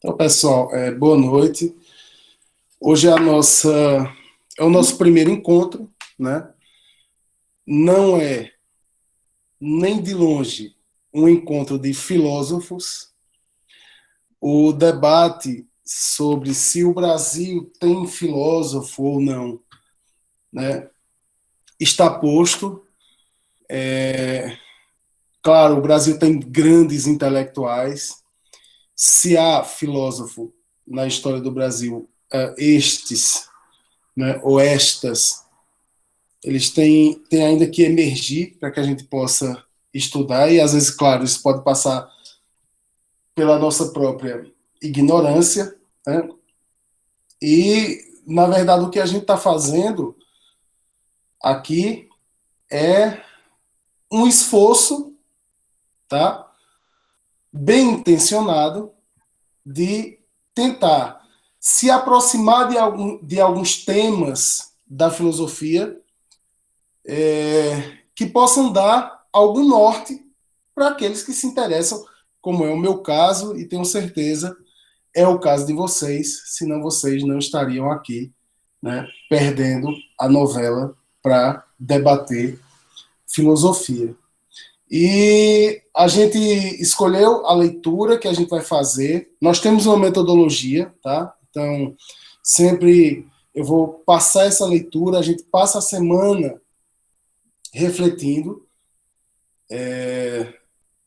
Então, pessoal, boa noite. Hoje é o nosso primeiro encontro, né? Não é nem de longe um encontro de filósofos. O debate sobre se o Brasil tem filósofo ou não, né, está posto. Claro, o Brasil tem grandes intelectuais. Se há filósofo na história do Brasil, estes, né, ou estas, eles têm ainda que emergir para que a gente possa estudar, e às vezes, claro, isso pode passar pela nossa própria ignorância, né? E, na verdade, o que a gente está fazendo aqui é um esforço, tá? Bem intencionado de tentar se aproximar de alguns temas da filosofia que possam dar algum norte para aqueles que se interessam, como é o meu caso, e tenho certeza é o caso de vocês, senão vocês não estariam aqui, né, perdendo a novela para debater filosofia. E a gente escolheu a leitura que a gente vai fazer. Nós temos uma metodologia, tá? Então, sempre eu vou passar essa leitura, a gente passa a semana refletindo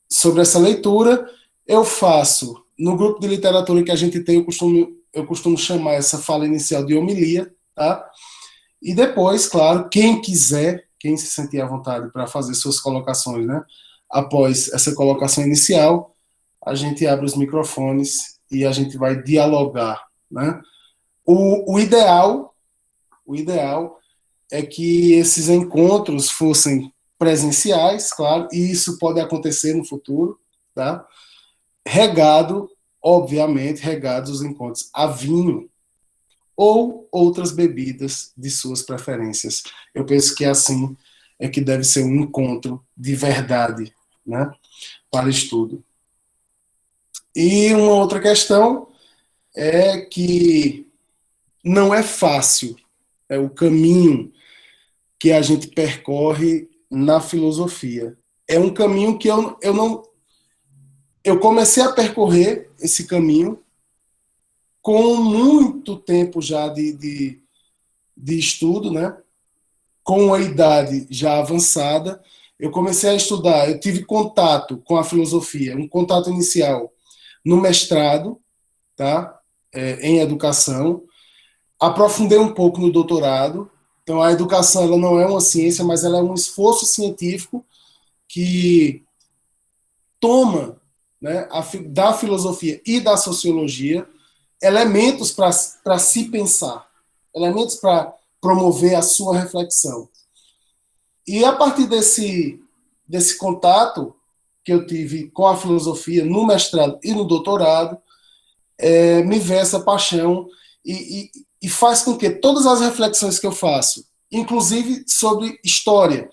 sobre essa leitura. Eu faço no grupo de literatura que a gente tem, eu costumo chamar essa fala inicial de homilia, tá? E depois, claro, quem quiser, quem se sentir à vontade para fazer suas colocações, né? Após essa colocação inicial, a gente abre os microfones e a gente vai dialogar, né? O ideal é que esses encontros fossem presenciais, claro, e isso pode acontecer no futuro, tá? Regado, obviamente, regados os encontros a vinho ou outras bebidas de suas preferências. Eu penso que assim é que deve ser um encontro de verdade, né, para estudo. E uma outra questão é que não é fácil o caminho que a gente percorre na filosofia. É um caminho que eu não. Eu comecei a percorrer esse caminho com muito tempo já de estudo, né? Com a idade já avançada. Eu comecei a estudar, eu tive contato com a filosofia, um contato inicial no mestrado, tá? Em educação. Aprofundei um pouco no doutorado. Então, a educação ela não é uma ciência, mas ela é um esforço científico que toma, né, da filosofia e da sociologia elementos para se pensar, elementos para promover a sua reflexão. E a partir desse contato que eu tive com a filosofia no mestrado e no doutorado, me vê essa paixão e faz com que todas as reflexões que eu faço, inclusive sobre história,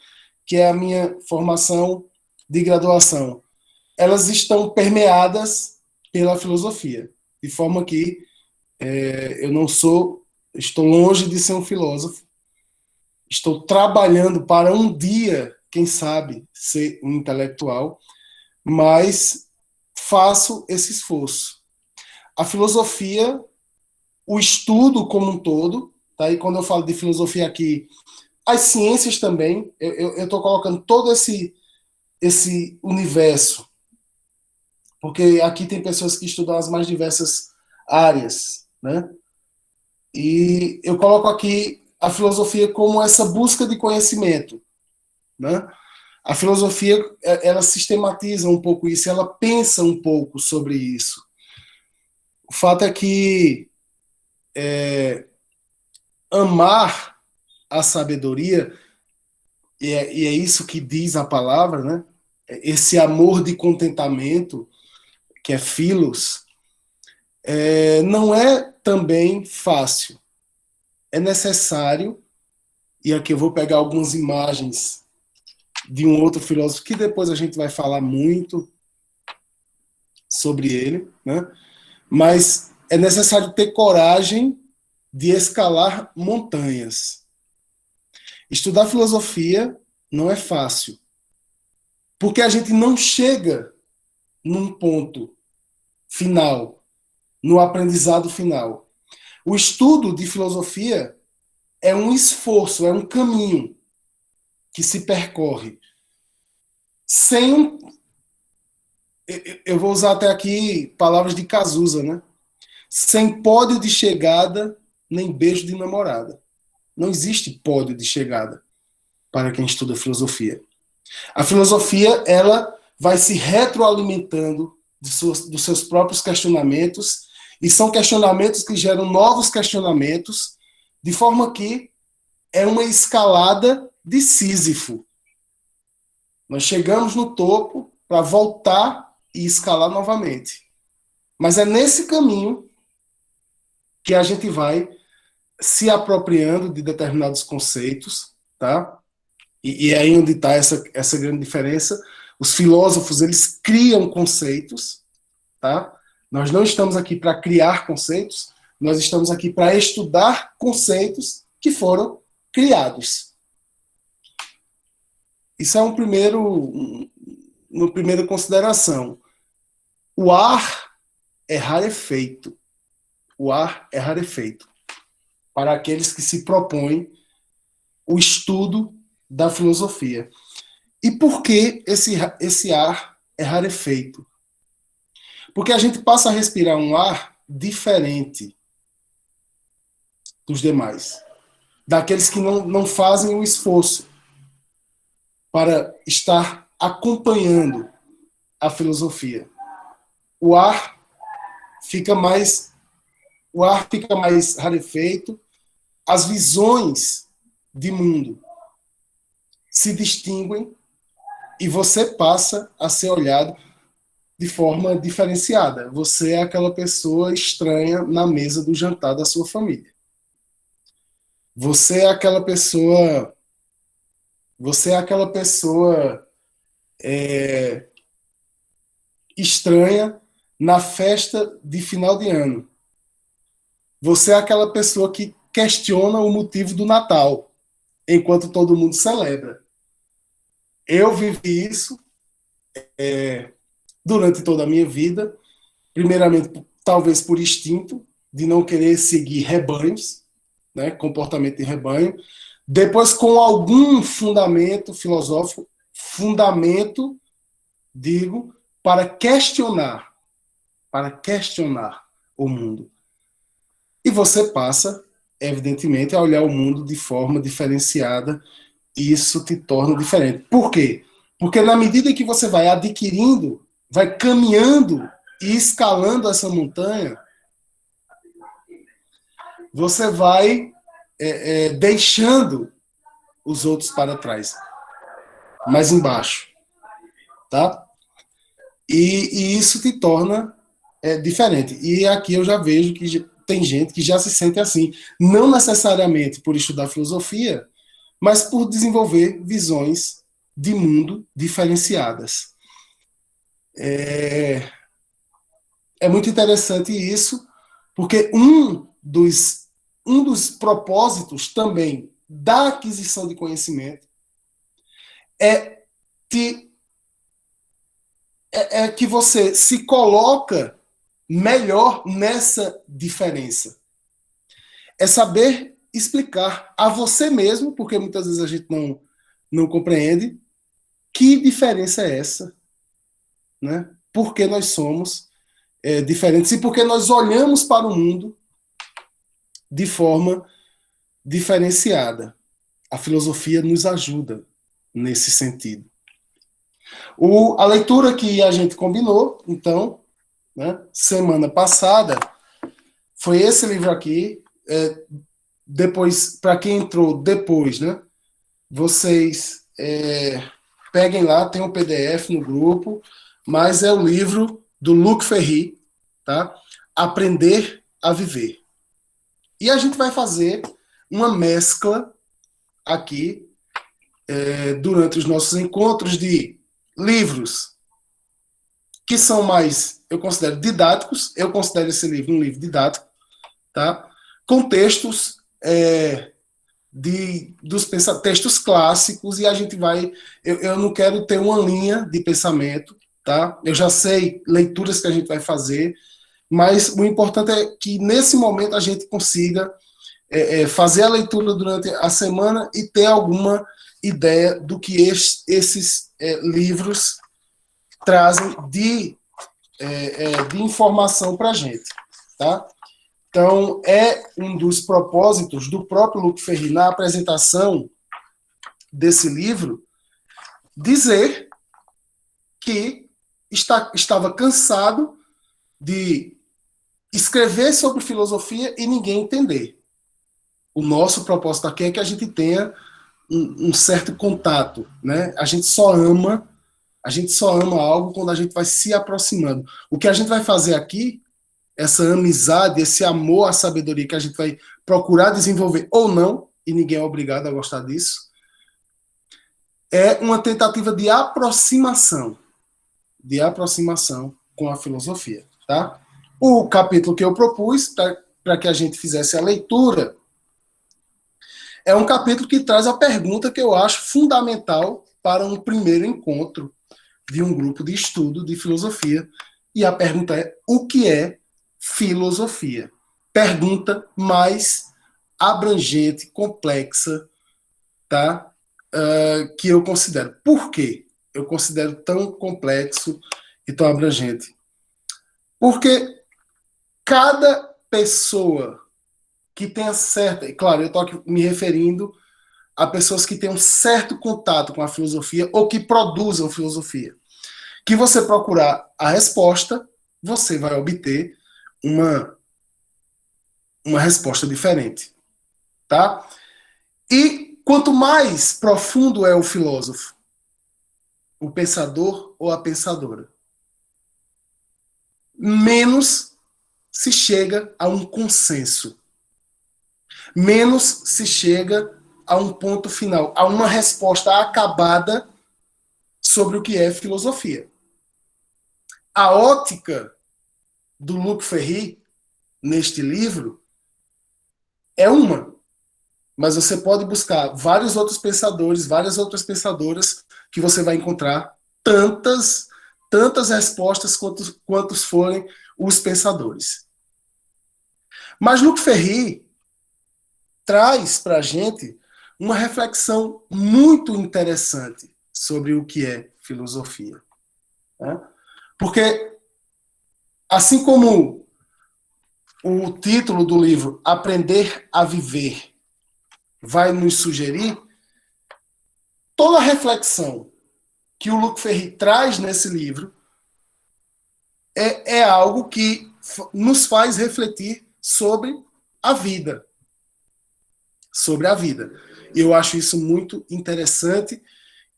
que é a minha formação de graduação, elas estão permeadas pela filosofia, de forma que eu não sou, estou longe de ser um filósofo, estou trabalhando para um dia, quem sabe, ser um intelectual, mas faço esse esforço. A filosofia, o estudo como um todo, tá? E quando eu falo de filosofia aqui, as ciências também, eu estou colocando todo esse universo, porque aqui tem pessoas que estudam as mais diversas áreas, né? E eu coloco aqui a filosofia como essa busca de conhecimento, né? A filosofia, ela sistematiza um pouco isso, ela pensa um pouco sobre isso. O fato é que amar a sabedoria, e é isso que diz a palavra, né? Esse amor de contentamento, que é philos, não é também fácil. É necessário, e aqui eu vou pegar algumas imagens de um outro filósofo que depois a gente vai falar muito sobre ele, né? mas é necessário ter coragem de escalar montanhas. Estudar filosofia não é fácil, porque a gente não chega num ponto final, no aprendizado final. O estudo de filosofia é um esforço, é um caminho que se percorre sem um. Eu vou usar até aqui palavras de Cazuza, né? Sem pódio de chegada, nem beijo de namorada. Não existe pódio de chegada para quem estuda filosofia. A filosofia, ela vai se retroalimentando dos seus próprios questionamentos, e são questionamentos que geram novos questionamentos, de forma que é uma escalada de Sísifo. Nós chegamos no topo para voltar e escalar novamente. Mas é nesse caminho que a gente vai se apropriando de determinados conceitos, tá? E é aí onde está essa grande diferença. Os filósofos, eles criam conceitos, tá? Nós não estamos aqui para criar conceitos, nós estamos aqui para estudar conceitos que foram criados. Isso é uma primeira consideração. O ar é rarefeito. O ar é rarefeito para aqueles que se propõem o estudo da filosofia. E por que esse ar é rarefeito? Porque a gente passa a respirar um ar diferente dos demais, daqueles que não fazem o esforço para estar acompanhando a filosofia. O ar fica mais rarefeito, as visões de mundo se distinguem e você passa a ser olhado de forma diferenciada. Você é aquela pessoa estranha na mesa do jantar da sua família. Você é aquela pessoa estranha na festa de final de ano. Você é aquela pessoa que questiona o motivo do Natal, enquanto todo mundo celebra. Eu vivi isso durante toda a minha vida, primeiramente, talvez por instinto, de não querer seguir rebanhos, né, comportamento de rebanho, depois com algum fundamento filosófico, digo, para questionar o mundo. E você passa, evidentemente, a olhar o mundo de forma diferenciada, e isso te torna diferente. Por quê? Porque na medida que você vai adquirindo, vai caminhando e escalando essa montanha, você vai deixando os outros para trás, mais embaixo, tá? E isso te torna diferente. E aqui eu já vejo que tem gente que já se sente assim, não necessariamente por estudar filosofia, mas por desenvolver visões de mundo diferenciadas. É muito interessante isso, porque um dos propósitos também da aquisição de conhecimento é que você se coloca melhor nessa diferença. É saber explicar a você mesmo, porque muitas vezes a gente não compreende, que diferença é essa, né? Por que nós somos diferentes e por que nós olhamos para o mundo de forma diferenciada. A filosofia nos ajuda nesse sentido. A leitura que a gente combinou, então, né, semana passada, foi esse livro aqui. Depois, para quem entrou depois, né, vocês peguem lá, tem um PDF no grupo, mas é o livro do Luc Ferry, tá? Aprender a Viver. E a gente vai fazer uma mescla aqui durante os nossos encontros de livros que são mais, eu considero didáticos, eu considero esse livro um livro didático, tá? Com textos textos clássicos, e a gente vai. Eu não quero ter uma linha de pensamento, tá? Eu já sei leituras que a gente vai fazer, mas o importante é que nesse momento a gente consiga fazer a leitura durante a semana e ter alguma ideia do que esses livros trazem de informação para a gente, tá? Então, é um dos propósitos do próprio Luc Ferry na apresentação desse livro dizer que estava cansado de escrever sobre filosofia e ninguém entender. O nosso propósito aqui é que a gente tenha um certo contato, né? A gente só ama algo quando a gente vai se aproximando. O que a gente vai fazer aqui, essa amizade, esse amor à sabedoria que a gente vai procurar desenvolver ou não, e ninguém é obrigado a gostar disso, é uma tentativa de aproximação com a filosofia, tá? O capítulo que eu propus para que a gente fizesse a leitura é um capítulo que traz a pergunta que eu acho fundamental para um primeiro encontro de um grupo de estudo de filosofia. E a pergunta é: o que é filosofia? Pergunta mais abrangente, complexa, tá? Que eu considero. Por quê? Eu considero tão complexo e tão abrangente. Porque cada pessoa que tenha certa, e claro, eu estou aqui me referindo a pessoas que têm um certo contato com a filosofia ou que produzam filosofia. Que você procurar a resposta, você vai obter uma resposta diferente, tá? E quanto mais profundo é o filósofo, o pensador ou a pensadora, menos se chega a um consenso, menos se chega a um ponto final, a uma resposta acabada sobre o que é filosofia. A ótica do Luc Ferry neste livro é uma, mas você pode buscar vários outros pensadores, várias outras pensadoras, que você vai encontrar tantas respostas quantos forem os pensadores. Mas Luc Ferry traz para a gente uma reflexão muito interessante sobre o que é filosofia, né? Porque, assim como o título do livro, Aprender a Viver, vai nos sugerir, toda a reflexão que o Luc Ferry traz nesse livro é algo que nos faz refletir sobre a vida. Sobre a vida. Eu acho isso muito interessante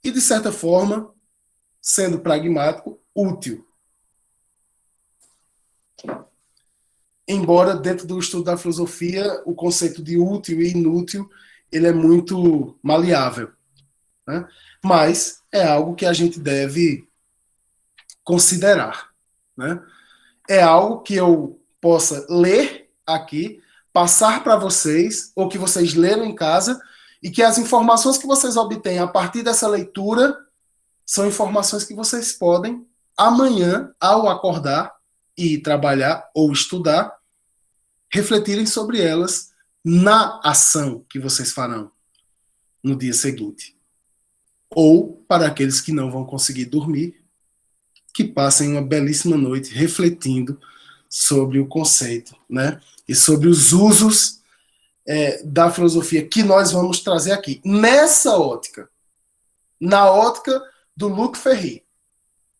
e, de certa forma, sendo pragmático, útil. Embora dentro do estudo da filosofia o conceito de útil e inútil ele é muito maleável, né? Mas é algo que a gente deve considerar, né? É algo que eu possa ler aqui, passar para vocês, ou que vocês leram em casa, e que as informações que vocês obtêm a partir dessa leitura são informações que vocês podem, amanhã, ao acordar e trabalhar ou estudar, refletirem sobre elas na ação que vocês farão no dia seguinte. Ou, para aqueles que não vão conseguir dormir, que passem uma belíssima noite refletindo sobre o conceito, né? E sobre os usos da filosofia que nós vamos trazer aqui. Nessa ótica, na ótica do Luc Ferry.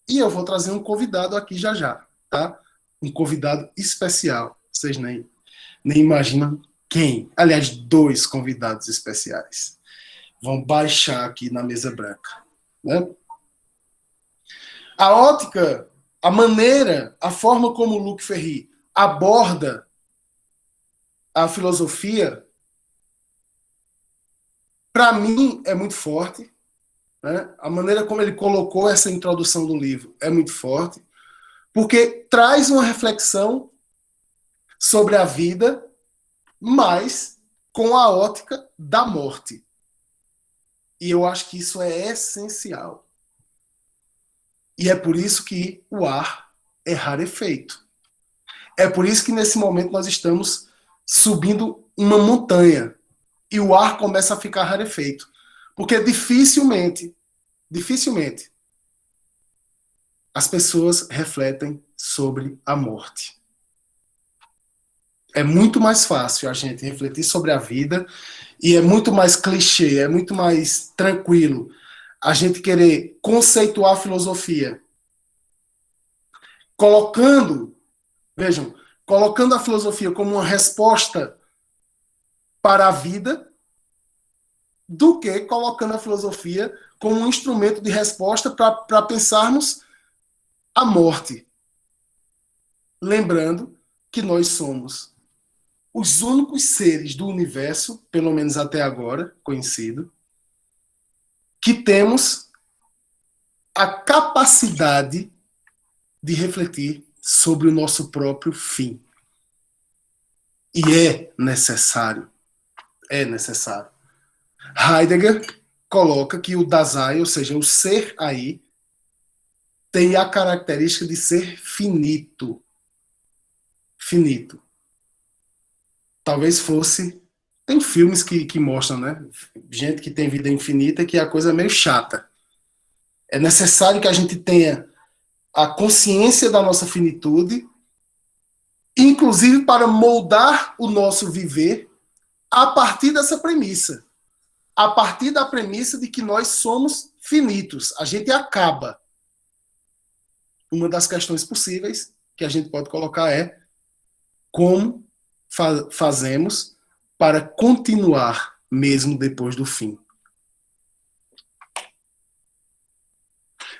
E eu vou trazer um convidado aqui já, tá? Um convidado especial. Vocês nem imaginam quem. Aliás, dois convidados especiais. Vão baixar aqui na mesa branca, né? A ótica, a maneira, a forma como o Luc Ferry aborda a filosofia, para mim, é muito forte, né? A maneira como ele colocou essa introdução do livro é muito forte. porque traz uma reflexão sobre a vida, mas com a ótica da morte. E eu acho que isso é essencial. E é por isso que o ar é rarefeito. É por isso que nesse momento nós estamos subindo uma montanha e o ar começa a ficar rarefeito. Porque dificilmente, as pessoas refletem sobre a morte. É muito mais fácil a gente refletir sobre a vida e é muito mais clichê, é muito mais tranquilo a gente querer conceituar a filosofia, colocando, vejam, colocando a filosofia como uma resposta para a vida, do que colocando a filosofia como um instrumento de resposta para pensarmos a morte. Lembrando que nós somos os únicos seres do universo, pelo menos até agora, conhecido, que temos a capacidade de refletir sobre o nosso próprio fim. E é necessário. É necessário. Heidegger coloca que o Dasein, ou seja, o ser aí, tem a característica de ser finito. Finito. Talvez fosse. Tem filmes que mostram, né? Gente que tem vida infinita, que é a coisa meio chata. É necessário que a gente tenha a consciência da nossa finitude, inclusive para moldar o nosso viver a partir dessa premissa. A partir da premissa de que nós somos finitos. A gente acaba. Uma das questões possíveis que a gente pode colocar é como fazemos para continuar mesmo depois do fim.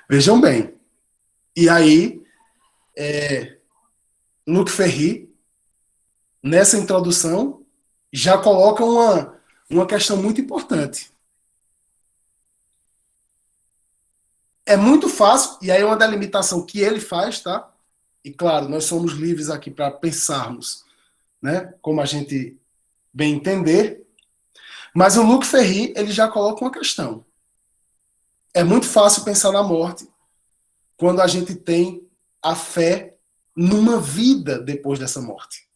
Vejam bem. E aí, Luc Ferry, nessa introdução, já coloca uma questão muito importante. É muito fácil, e aí é uma delimitação que ele faz, tá? E claro, nós somos livres aqui para pensarmos, né, como a gente bem entender, mas o Luc Ferry, ele já coloca uma questão. É muito fácil pensar na morte quando a gente tem a fé numa vida depois dessa morte.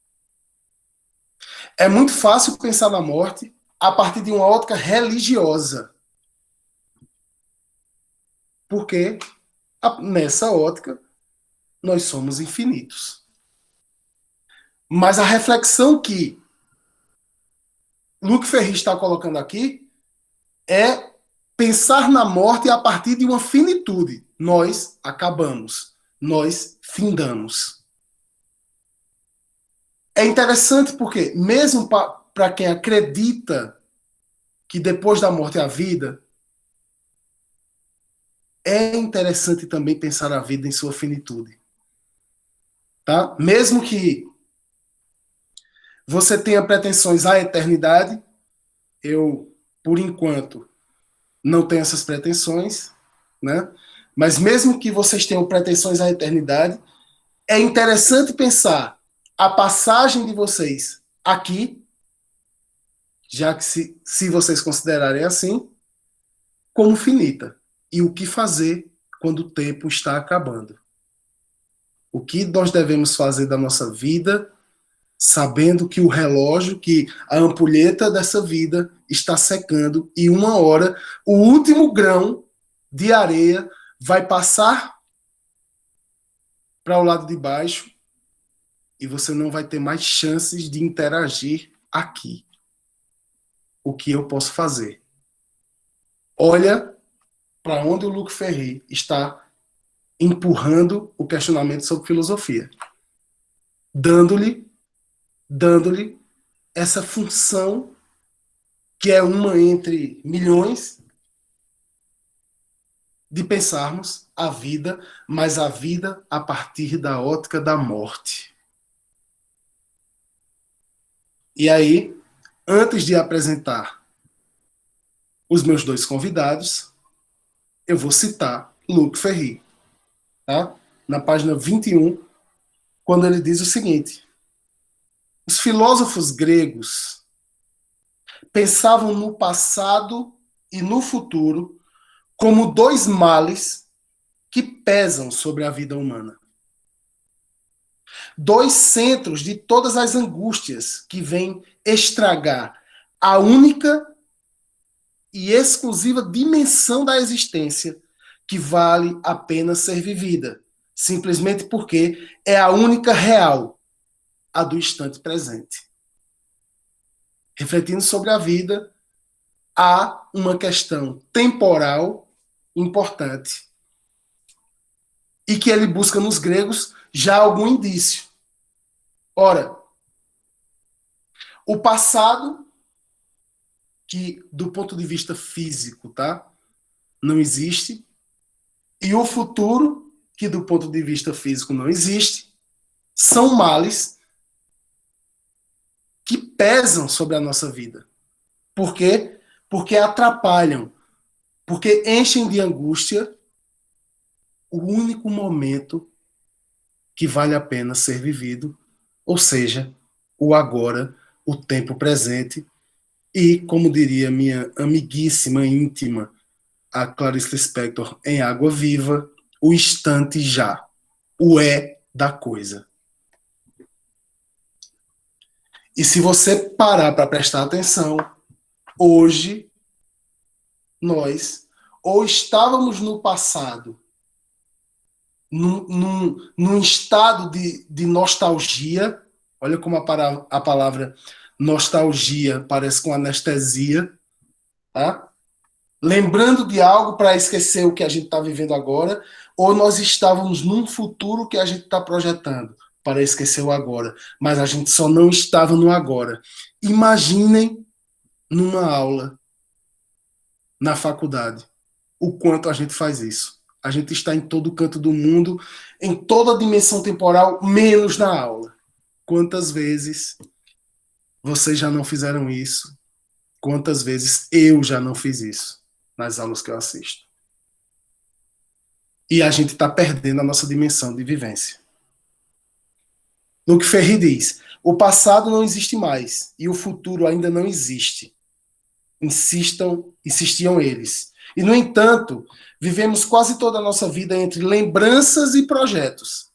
É muito fácil pensar na morte a partir de uma ótica religiosa. Porque nessa ótica nós somos infinitos. Mas a reflexão que Luc Ferry está colocando aqui é pensar na morte a partir de uma finitude. Nós acabamos, nós findamos. É interessante porque, mesmo para quem acredita que depois da morte há vida, é interessante também pensar a vida em sua finitude. Tá? Mesmo que você tenha pretensões à eternidade, eu, por enquanto, não tenho essas pretensões, né? Mas mesmo que vocês tenham pretensões à eternidade, é interessante pensar a passagem de vocês aqui, já que se vocês considerarem assim, como finita. E o que fazer quando o tempo está acabando. O que nós devemos fazer da nossa vida, sabendo que o relógio, que a ampulheta dessa vida está secando e uma hora o último grão de areia vai passar para o lado de baixo e você não vai ter mais chances de interagir aqui. O que eu posso fazer? Olha para onde o Luc Ferry está empurrando o questionamento sobre filosofia, dando-lhe essa função que é uma entre milhões de pensarmos a vida, mas a vida a partir da ótica da morte. E aí, antes de apresentar os meus dois convidados, eu vou citar Luc Ferry. Tá? na página 21, quando ele diz o seguinte: os filósofos gregos pensavam no passado e no futuro como dois males que pesam sobre a vida humana. Dois centros de todas as angústias que vêm estragar a única e exclusiva dimensão da existência que vale a pena ser vivida, simplesmente porque é a única real, a do instante presente. Refletindo sobre a vida, há uma questão temporal importante e que ele busca nos gregos já algum indício. Ora, o passado, que do ponto de vista físico, tá, não existe, e o futuro, que do ponto de vista físico não existe, são males que pesam sobre a nossa vida. Por quê? Porque atrapalham, porque enchem de angústia o único momento que vale a pena ser vivido, ou seja, o agora, o tempo presente, e, como diria minha amiguíssima íntima, a Clarice Lispector, em Água Viva, o instante já, o é da coisa. E se você parar para prestar atenção, hoje nós ou estávamos no passado num estado de nostalgia. Olha como a palavra nostalgia parece com anestesia, tá? Lembrando de algo para esquecer o que a gente está vivendo agora, ou nós estávamos num futuro que a gente está projetando para esquecer o agora, mas a gente só não estava no agora. Imaginem numa aula na faculdade o quanto a gente faz isso. A gente está em todo canto do mundo, em toda a dimensão temporal, menos na aula. Quantas vezes vocês já não fizeram isso? Quantas vezes eu já não fiz isso nas aulas que eu assisto? E a gente está perdendo a nossa dimensão de vivência. Luc Ferry diz: o passado não existe mais e o futuro ainda não existe. Insistiam eles. E, no entanto, vivemos quase toda a nossa vida entre lembranças e projetos,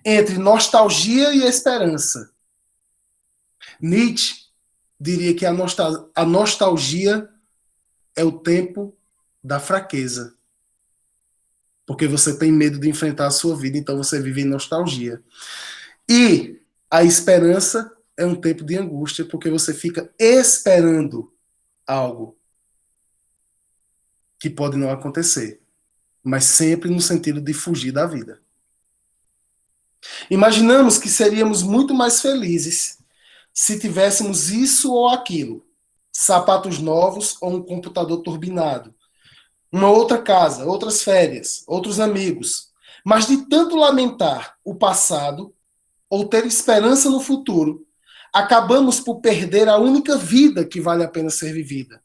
entre nostalgia e esperança. Nietzsche diria que a nostalgia é o tempo da fraqueza, porque você tem medo de enfrentar a sua vida, então você vive em nostalgia. E a esperança é um tempo de angústia, porque você fica esperando algo que pode não acontecer, mas sempre no sentido de fugir da vida. Imaginamos que seríamos muito mais felizes se tivéssemos isso ou aquilo, sapatos novos ou um computador turbinado, uma outra casa, outras férias, outros amigos. Mas de tanto lamentar o passado ou ter esperança no futuro, acabamos por perder a única vida que vale a pena ser vivida.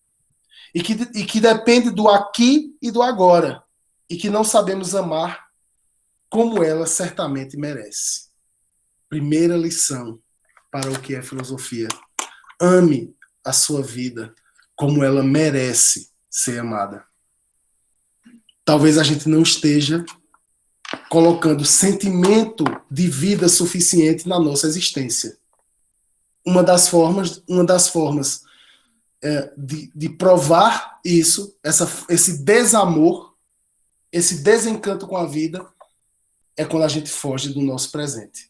E que depende do aqui e do agora. E que não sabemos amar como ela certamente merece. Primeira lição para o que é filosofia. Ame a sua vida como ela merece ser amada. Talvez a gente não esteja colocando sentimento de vida suficiente na nossa existência. Uma das formas de provar isso, esse desamor, esse desencanto com a vida, é quando a gente foge do nosso presente.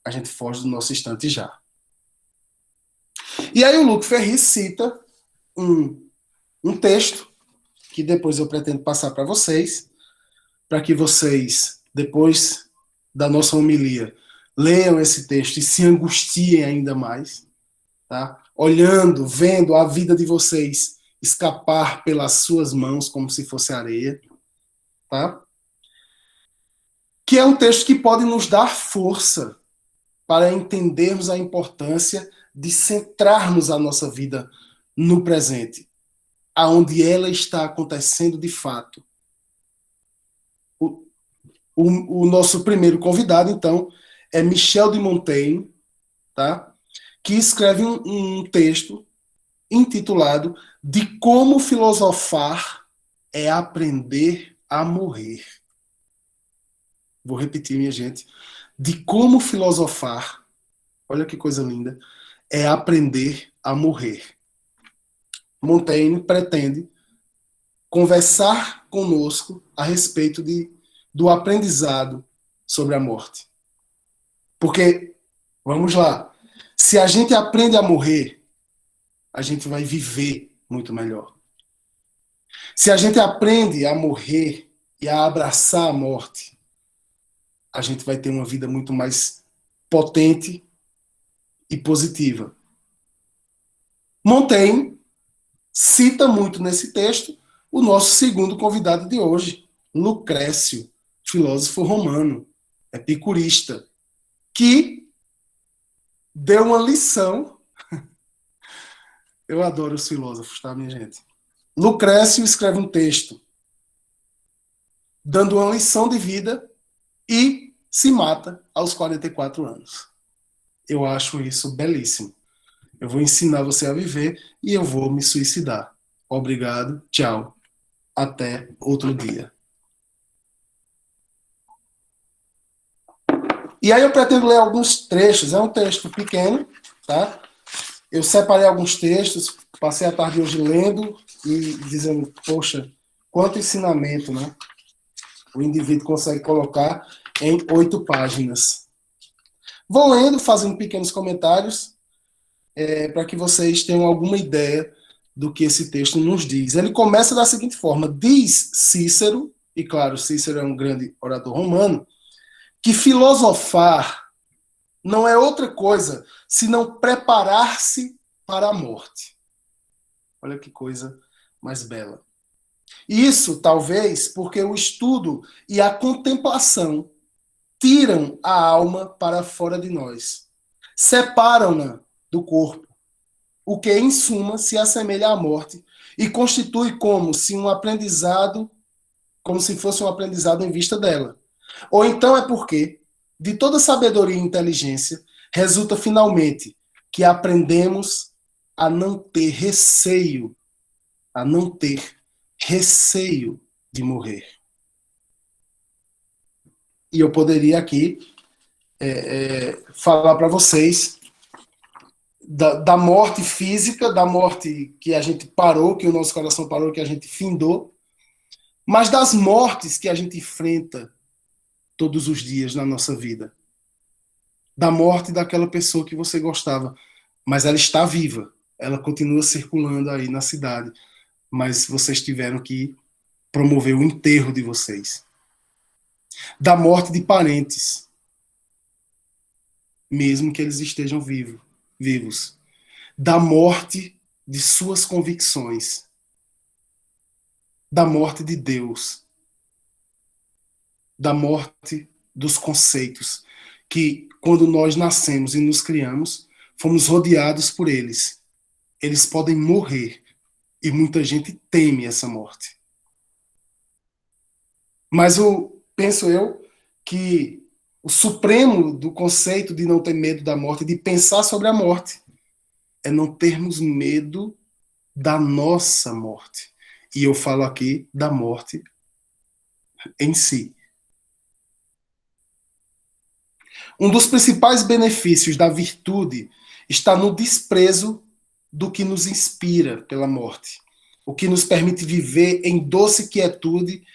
A gente foge do nosso instante já. E aí o Luc Ferry cita um texto que depois eu pretendo passar para vocês, para que vocês, depois da nossa homilia, leiam esse texto e se angustiem ainda mais, tá? Olhando, vendo a vida de vocês escapar pelas suas mãos como se fosse areia, tá? Que é um texto que pode nos dar força para entendermos a importância de centrarmos a nossa vida no presente, aonde ela está acontecendo de fato. O nosso primeiro convidado, então, é Michel de Montaigne, tá? Que escreve um texto intitulado De Como Filosofar é Aprender a Morrer. Vou repetir, minha gente. De como filosofar, olha que coisa linda, é aprender a morrer. Montaigne pretende conversar conosco a respeito do aprendizado sobre a morte. Porque, vamos lá, se a gente aprende a morrer, a gente vai viver muito melhor. Se a gente aprende a morrer e a abraçar a morte, a gente vai ter uma vida muito mais potente e positiva. Montaigne cita muito nesse texto o nosso segundo convidado de hoje, Lucrécio, filósofo romano, epicurista, que deu uma lição. Eu adoro os filósofos, tá, minha gente? Lucrécio escreve um texto dando uma lição de vida e se mata aos 44 anos. Eu acho isso belíssimo. Eu vou ensinar você a viver e eu vou me suicidar. Obrigado, tchau. Até outro dia. E aí eu pretendo ler alguns trechos. É um texto pequeno, tá? Eu separei alguns textos, passei a tarde hoje lendo e dizendo, poxa, quanto ensinamento, né? O indivíduo consegue colocar em 8 páginas. Vou lendo, fazendo pequenos comentários, para que vocês tenham alguma ideia do que esse texto nos diz. Ele começa da seguinte forma: diz Cícero, e claro, Cícero é um grande orador romano, que filosofar não é outra coisa senão preparar-se para a morte. Olha que coisa mais bela. Isso, talvez, porque o estudo e a contemplação tiram a alma para fora de nós, separam-na do corpo, o que, em suma, se assemelha à morte e constitui como se um aprendizado, como se fosse um aprendizado em vista dela. Ou então é porque, de toda sabedoria e inteligência, resulta finalmente que aprendemos a não ter receio, a não ter receio de morrer. E eu poderia aqui falar para vocês da morte física, da morte que a gente parou, que o nosso coração parou, que a gente findou, mas das mortes que a gente enfrenta todos os dias na nossa vida. Da morte daquela pessoa que você gostava, mas ela está viva, ela continua circulando aí na cidade, mas vocês tiveram que promover o enterro de vocês. Da morte de parentes, mesmo que eles estejam vivos. Da morte de suas convicções. Da morte de Deus. Da morte dos conceitos que, quando nós nascemos e nos criamos, fomos rodeados por eles. Eles podem morrer e muita gente teme essa morte. Mas penso eu que o supremo do conceito de não ter medo da morte, de pensar sobre a morte, é não termos medo da nossa morte. E eu falo aqui da morte em si. Um dos principais benefícios da virtude está no desprezo do que nos inspira pela morte, o que nos permite viver em doce quietude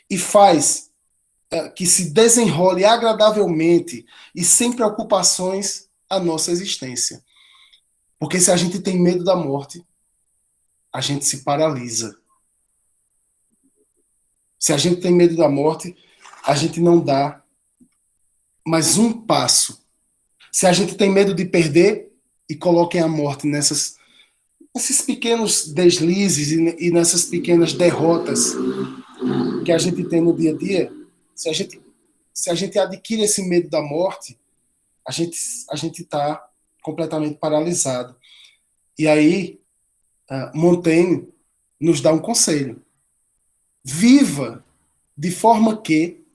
e faz que se desenrole agradavelmente e sem preocupações a nossa existência. Porque se a gente tem medo da morte, a gente se paralisa. Se a gente tem medo da morte, a gente não dá mais um passo. Se a gente tem medo de perder, e coloquem a morte nesses pequenos deslizes e nessas pequenas derrotas que a gente tem no dia a dia, se a gente adquire esse medo da morte, a gente está completamente paralisado. E aí, Montaigne nos dá um conselho. Viva de forma que,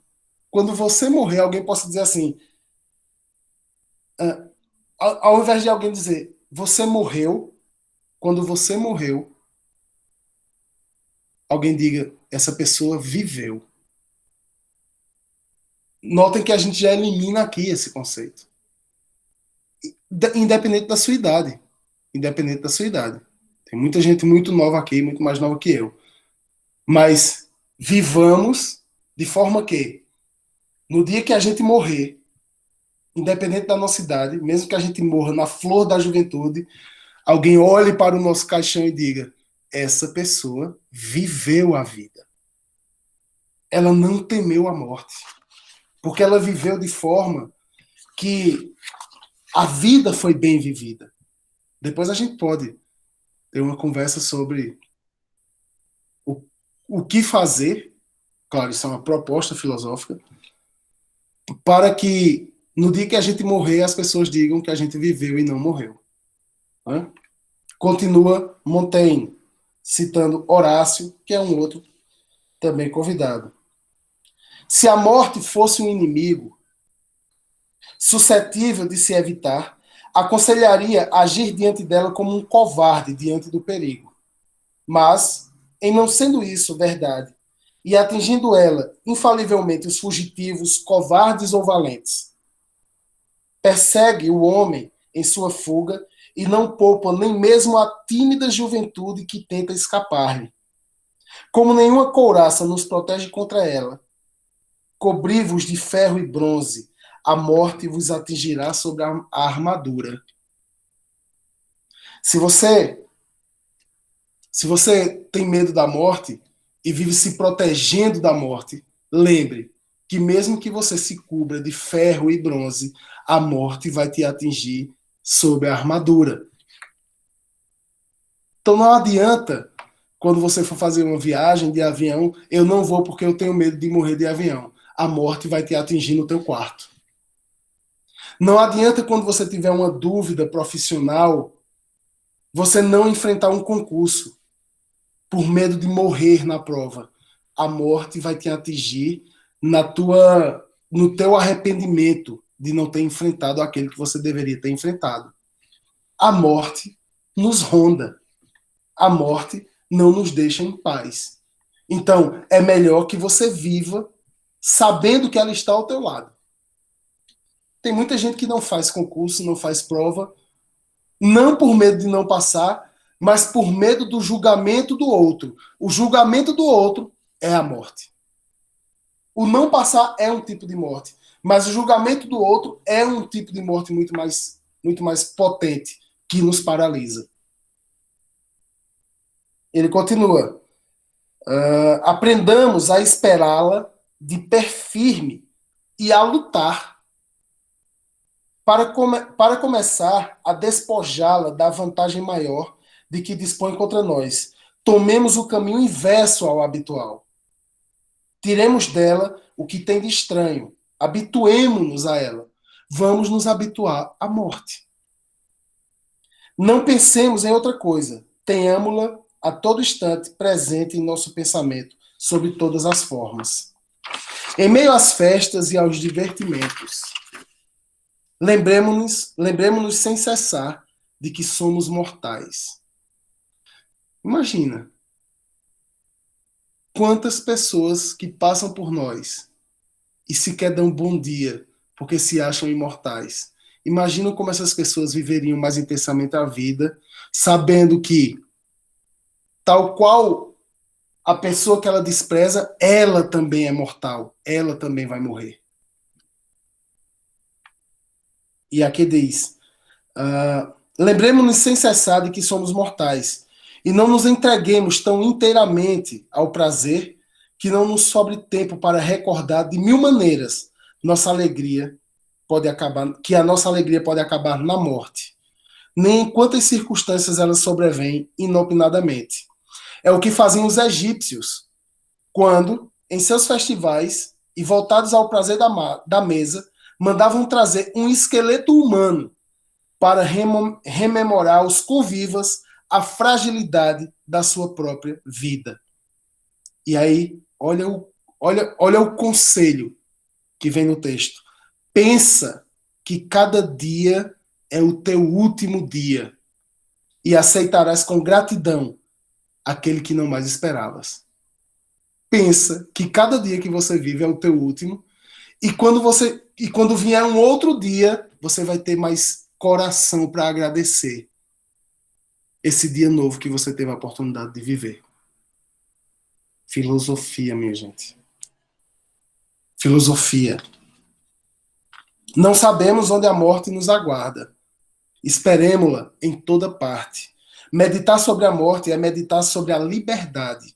quando você morrer, alguém possa dizer assim, ah, ao invés de alguém dizer, você morreu, quando você morreu, alguém diga, essa pessoa viveu. Notem que a gente já elimina aqui esse conceito. Independente da sua idade. Independente da sua idade. Tem muita gente muito nova aqui, muito mais nova que eu. Mas vivamos de forma que, no dia que a gente morrer, independente da nossa idade, mesmo que a gente morra na flor da juventude, alguém olhe para o nosso caixão e diga: essa pessoa viveu a vida. Ela não temeu a morte. Porque ela viveu de forma que a vida foi bem vivida. Depois a gente pode ter uma conversa sobre o, o que fazer, claro, isso é uma proposta filosófica, para que no dia que a gente morrer as pessoas digam que a gente viveu e não morreu. Né? Continua Montaigne, citando Horácio, que é um outro também convidado. Se a morte fosse um inimigo suscetível de se evitar, aconselharia agir diante dela como um covarde diante do perigo. Mas, em não sendo isso verdade, e atingindo ela infalivelmente os fugitivos, covardes ou valentes, persegue o homem em sua fuga e não poupa nem mesmo a tímida juventude que tenta escapar-lhe. Como nenhuma couraça nos protege contra ela, cobri-vos de ferro e bronze, a morte vos atingirá sobre a armadura. Se você Se você tem medo da morte e vive se protegendo da morte, lembre que mesmo que você se cubra de ferro e bronze, a morte vai te atingir sob a armadura. Então não adianta, quando você for fazer uma viagem de avião, eu não vou porque eu tenho medo de morrer de avião. A morte vai te atingir no teu quarto. Não adianta quando você tiver uma dúvida profissional, você não enfrentar um concurso por medo de morrer na prova. A morte vai te atingir no teu arrependimento de não ter enfrentado aquele que você deveria ter enfrentado. A morte nos ronda. A morte não nos deixa em paz. Então, é melhor que você viva sabendo que ela está ao teu lado. Tem muita gente que não faz concurso, não faz prova, não por medo de não passar, mas por medo do julgamento do outro. O julgamento do outro é a morte. O não passar é um tipo de morte, mas o julgamento do outro é um tipo de morte muito mais potente, que nos paralisa. Ele continua. Aprendamos a esperá-la de pé firme e a lutar para começar a despojá-la da vantagem maior de que dispõe contra nós. Tomemos o caminho inverso ao habitual. Tiremos dela o que tem de estranho. Habituemo-nos a ela. Vamos nos habituar à morte. Não pensemos em outra coisa. Tenhamo-la a todo instante presente em nosso pensamento, sob todas as formas. Em meio às festas e aos divertimentos, lembremos-nos sem cessar de que somos mortais. Imagina quantas pessoas que passam por nós e sequer dão bom dia porque se acham imortais. Imagina como essas pessoas viveriam mais intensamente a vida, sabendo que, tal qual a pessoa que ela despreza, ela também é mortal, ela também vai morrer. E aqui diz: lembremos-nos sem cessar de que somos mortais e não nos entreguemos tão inteiramente ao prazer que não nos sobre tempo para recordar de mil maneiras que a nossa alegria pode acabar na morte, nem em quantas circunstâncias ela sobrevém inopinadamente. É o que faziam os egípcios quando, em seus festivais e voltados ao prazer da mesa, mandavam trazer um esqueleto humano para rememorar aos convivas a fragilidade da sua própria vida. E aí, olha o conselho que vem no texto. Pensa que cada dia é o teu último dia e aceitarás com gratidão aquele que não mais esperavas. Pensa que cada dia que você vive é o teu último e quando vier um outro dia, você vai ter mais coração para agradecer esse dia novo que você teve a oportunidade de viver. Filosofia, minha gente. Filosofia. Não sabemos onde a morte nos aguarda. Esperemo-la em toda parte. Meditar sobre a morte é meditar sobre a liberdade.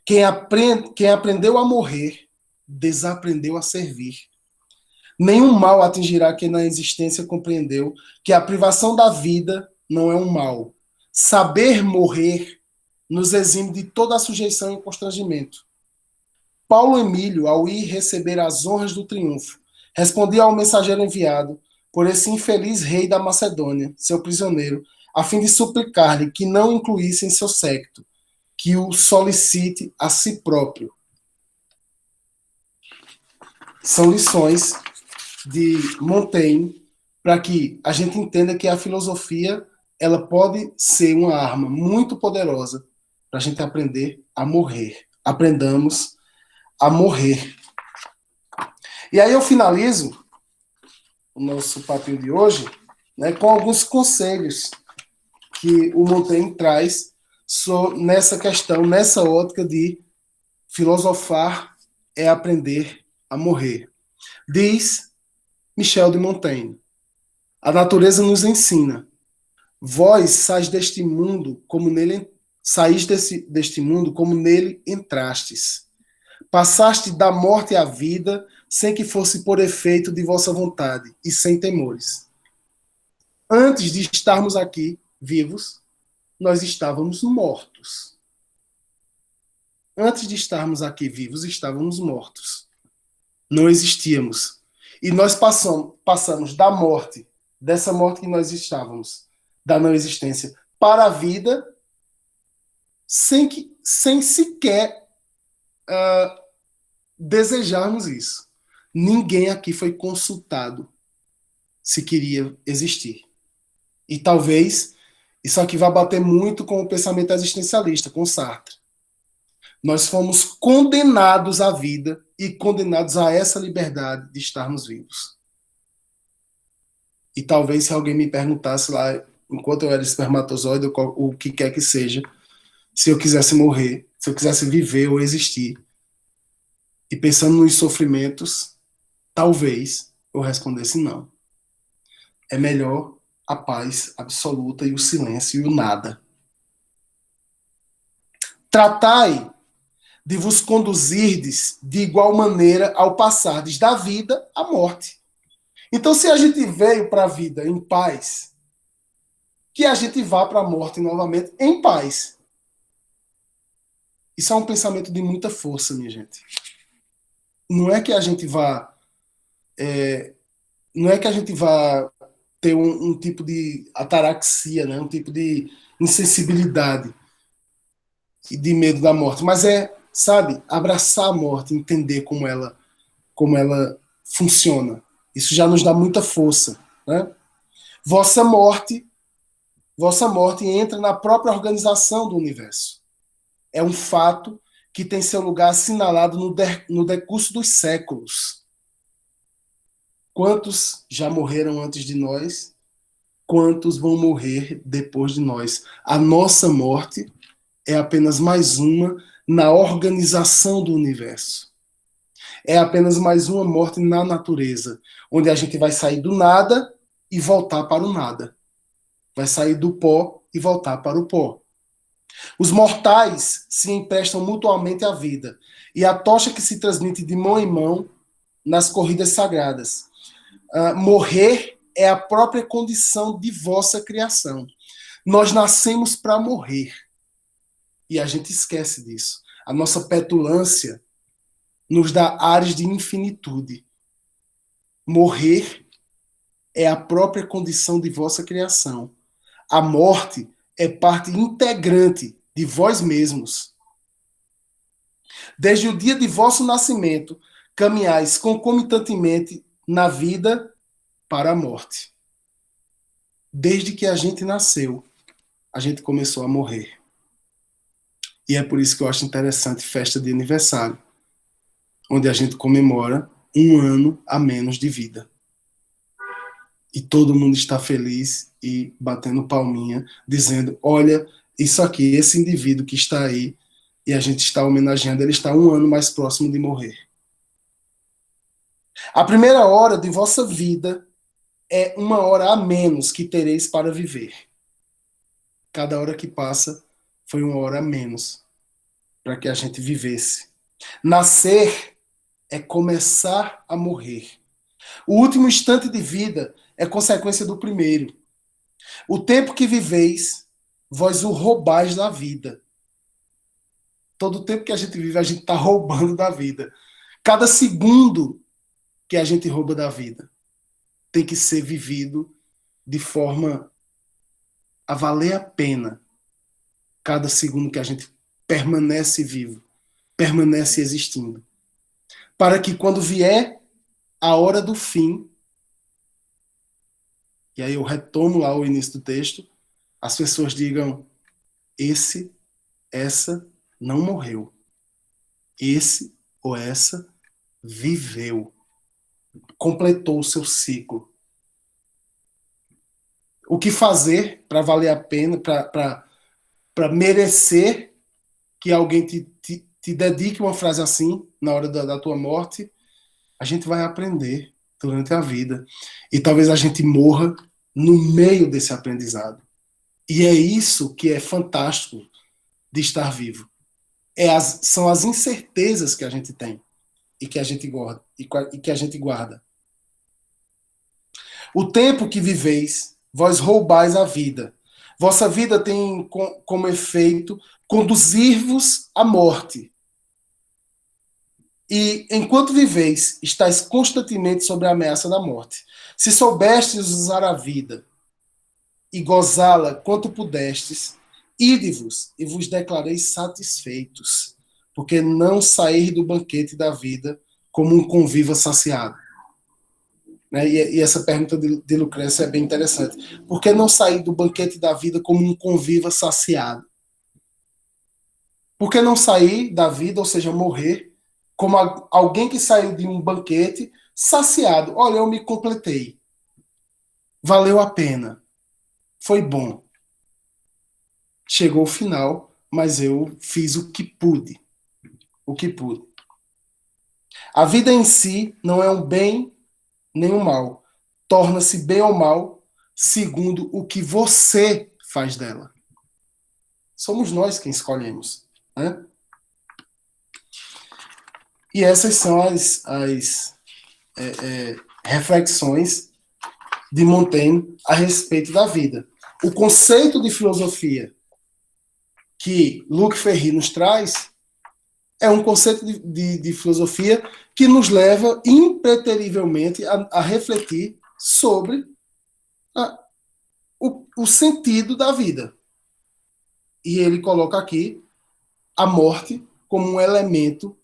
Quem aprendeu a morrer, desaprendeu a servir. Nenhum mal atingirá quem na existência compreendeu que a privação da vida não é um mal. Saber morrer nos exime de toda a sujeição e constrangimento. Paulo Emílio, ao ir receber as honras do triunfo, respondia ao mensageiro enviado por esse infeliz rei da Macedônia, seu prisioneiro, a fim de suplicar-lhe que não incluísse em seu séquito, que o solicite a si próprio. São lições de Montaigne para que a gente entenda que a filosofia ela pode ser uma arma muito poderosa para a gente aprender a morrer. Aprendamos a morrer. E aí eu finalizo o nosso papinho de hoje, né, com alguns conselhos que o Montaigne traz nessa questão, nessa ótica de filosofar é aprender a morrer. Diz Michel de Montaigne: a natureza nos ensina. Vós sais deste mundo como nele saís deste mundo como nele entrastes. Passaste da morte à vida sem que fosse por efeito de vossa vontade e sem temores. Antes de estarmos aqui vivos, nós estávamos mortos. Antes de estarmos aqui vivos, estávamos mortos. Não existíamos. E nós passamos da morte, dessa morte que nós estávamos, da não existência, para a vida, sem sequer desejarmos isso. Ninguém aqui foi consultado se queria existir. E talvez isso aqui vá bater muito com o pensamento existencialista, com Sartre. Nós fomos condenados à vida e condenados a essa liberdade de estarmos vivos. E talvez se alguém me perguntasse lá, enquanto eu era espermatozoide, o que quer que seja, se eu quisesse morrer, se eu quisesse viver ou existir, e pensando nos sofrimentos, talvez eu respondesse não. É melhor a paz absoluta e o silêncio e o nada. Tratai de vos conduzirdes de igual maneira ao passardes da vida à morte. Então, se a gente veio para a vida em paz, que a gente vá para a morte novamente em paz. Isso é um pensamento de muita força, minha gente. Não é que a gente vá ter um tipo de ataraxia, né? Um tipo de insensibilidade e de medo da morte, mas sabe, abraçar a morte, entender como ela funciona. Isso já nos dá muita força, né? Vossa morte entra na própria organização do universo. É um fato que tem seu lugar assinalado no decurso dos séculos. Quantos já morreram antes de nós? Quantos vão morrer depois de nós? A nossa morte é apenas mais uma na organização do universo. É apenas mais uma morte na natureza, onde a gente vai sair do nada e voltar para o nada. Vai sair do pó e voltar para o pó. Os mortais se emprestam mutuamente à vida, e a tocha que se transmite de mão em mão nas corridas sagradas. Morrer é a própria condição de vossa criação. Nós nascemos para morrer. E a gente esquece disso. A nossa petulância nos dá ares de infinitude. Morrer é a própria condição de vossa criação. A morte é parte integrante de vós mesmos. Desde o dia de vosso nascimento, caminhais concomitantemente na vida para a morte. Desde que a gente nasceu, a gente começou a morrer. E é por isso que eu acho interessante festa de aniversário, onde a gente comemora um ano a menos de vida. E todo mundo está feliz e batendo palminha, dizendo, olha, isso aqui, esse indivíduo que está aí, e a gente está homenageando, ele está um ano mais próximo de morrer. A primeira hora de vossa vida é uma hora a menos que tereis para viver. Cada hora que passa foi uma hora a menos para que a gente vivesse. Nascer é começar a morrer. O último instante de vida é consequência do primeiro. O tempo que viveis, vós o roubais da vida. Todo o tempo que a gente vive, a gente está roubando da vida. Cada segundo que a gente rouba da vida tem que ser vivido de forma a valer a pena. Cada segundo que a gente permanece vivo, permanece existindo. Para que quando vier a hora do fim, e aí eu retomo lá o início do texto, as pessoas digam, essa não morreu. Esse ou essa viveu. Completou o seu ciclo. O que fazer para valer a pena, para merecer que alguém te dedique uma frase assim na hora da tua morte? A gente vai aprender durante a vida. E talvez a gente morra no meio desse aprendizado. E é isso que é fantástico de estar vivo. São as incertezas que a gente tem e que a gente guarda. E que a gente guarda. O tempo que viveis, vós roubais a vida. Vossa vida tem como efeito conduzir-vos à morte. E enquanto viveis, estáis constantemente sob a ameaça da morte. Se soubestes usar a vida e gozá-la quanto pudestes, ide-vos e vos declareis satisfeitos, porque não sair do banquete da vida como um conviva saciado. Né? E essa pergunta de Lucrécia é bem interessante. Por que não sair do banquete da vida como um conviva saciado? Por que não sair da vida, ou seja, morrer, como alguém que saiu de um banquete saciado? Olha, eu me completei. Valeu a pena. Foi bom. Chegou o final, mas eu fiz o que pude. O que pude. A vida em si não é um bem nem um mal. Torna-se bem ou mal segundo o que você faz dela. Somos nós quem escolhemos. Né? E essas são as reflexões de Montaigne a respeito da vida. O conceito de filosofia que Luc Ferry nos traz é um conceito de filosofia que nos leva impreterivelmente a refletir sobre o sentido da vida. E ele coloca aqui a morte como um elemento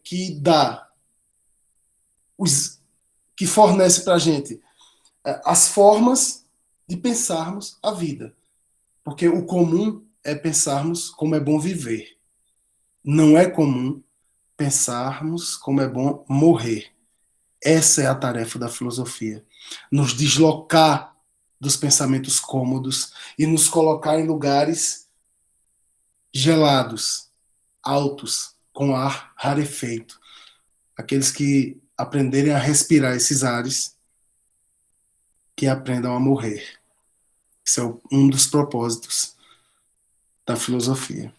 que dá, que fornece para a gente as formas de pensarmos a vida. Porque o comum é pensarmos como é bom viver. Não é comum pensarmos como é bom morrer. Essa é a tarefa da filosofia. Nos deslocar dos pensamentos cômodos e nos colocar em lugares gelados, altos, com ar rarefeito. Aqueles que aprenderem a respirar esses ares, que aprendam a morrer. Esse é um dos propósitos da filosofia.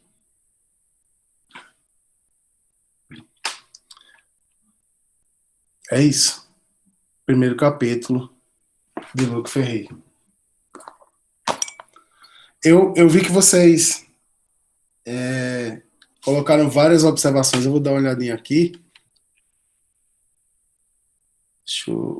É isso. Primeiro capítulo de Luc Ferry. Eu vi que vocês colocaram várias observações. Eu vou dar uma olhadinha aqui. Deixa eu